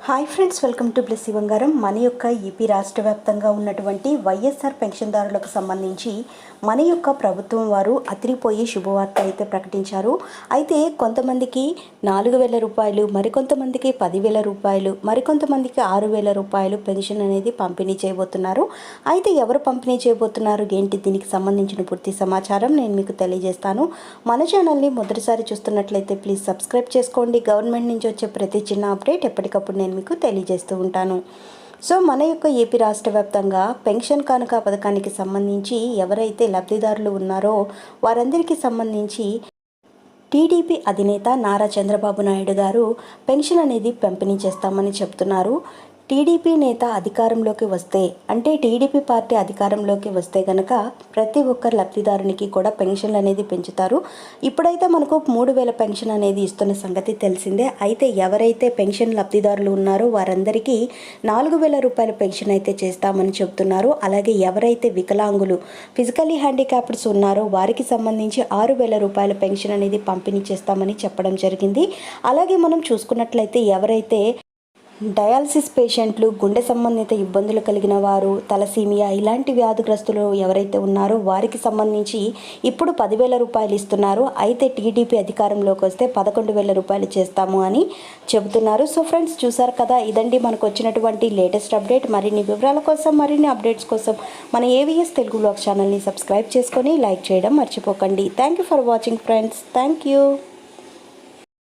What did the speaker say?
Hi friends, welcome to Blessy బంగారం. మన యొక్క ఏపీ రాష్ట్ర వ్యాప్తంగా ఉన్నటువంటి వైఎస్ఆర్ పెన్షన్దారులకు సంబంధించి మన యొక్క ప్రభుత్వం వారు అదిరిపోయే శుభవార్త అయితే ప్రకటించారు. అయితే కొంతమందికి 4,000 రూపాయలు, మరికొంతమందికి 10,000 రూపాయలు, మరికొంతమందికి 6,000 రూపాయలు పెన్షన్ అనేది పంపిణీ చేయబోతున్నారు. అయితే ఎవరు పంపిణీ చేయబోతున్నారు ఏంటి, దీనికి సంబంధించిన పూర్తి సమాచారం నేను మీకు తెలియజేస్తాను. మన ఛానల్ని మొదటిసారి చూస్తున్నట్లయితే ప్లీజ్ సబ్స్క్రైబ్ చేసుకోండి. గవర్నమెంట్ నుంచి వచ్చే ప్రతి చిన్న అప్డేట్ ఎప్పటికప్పుడు నేను మీకు తెలియజేస్తూ ఉంటాను. సో మన యొక్క ఏపీ రాష్ట్ర వ్యాప్తంగా పెన్షన్ కానుక పథకానికి సంబంధించి ఎవరైతే లబ్ధిదారులు ఉన్నారో వారందరికీ సంబంధించి టీడీపీ అధినేత నారా చంద్రబాబు నాయుడు గారు పెన్షన్ అనేది పంపిణీ చేస్తామని చెప్తున్నారు. టీడీపీ నేత అధికారంలోకి వస్తే, అంటే టీడీపీ పార్టీ అధికారంలోకి వస్తే కనుక ప్రతి ఒక్కరు లబ్ధిదారునికి కూడా పెన్షన్లు అనేది పెంచుతారు. ఇప్పుడైతే మనకు 3,000 పెన్షన్ అనేది ఇస్తున్న సంగతి తెలిసిందే. అయితే ఎవరైతే పెన్షన్ లబ్ధిదారులు ఉన్నారో వారందరికీ 4,000 రూపాయల పెన్షన్ అయితే చేస్తామని చెప్తున్నారు. అలాగే ఎవరైతే వికలాంగులు, ఫిజికల్లీ హ్యాండిక్యాప్డ్స్ ఉన్నారో వారికి సంబంధించి 6,000 రూపాయల పెన్షన్ అనేది పంపిణీ చేస్తామని చెప్పడం జరిగింది. అలాగే మనం చూసుకున్నట్లయితే ఎవరైతే డయాలసిస్ పేషెంట్లు, గుండె సంబంధిత ఇబ్బందులు కలిగిన వారు, తలసీమియా ఇలాంటి వ్యాధిగ్రస్తులు ఎవరైతే ఉన్నారో వారికి సంబంధించి ఇప్పుడు 10,000 రూపాయలు ఇస్తున్నారు. అయితే టీడీపీ అధికారంలోకి వస్తే 11,000 రూపాయలు చేస్తాము అని చెబుతున్నారు. సో ఫ్రెండ్స్, చూసారు కదా, ఇదండి మనకు వచ్చినటువంటి లేటెస్ట్ అప్డేట్. మరిన్ని వివరాల కోసం, మరిన్ని అప్డేట్స్ కోసం మన ఏవిఎస్ తెలుగు వ్లాగ్స్ ఛానల్ని సబ్స్క్రైబ్ చేసుకొని లైక్ చేయడం మర్చిపోకండి. Thank you for watching friends. Thank you.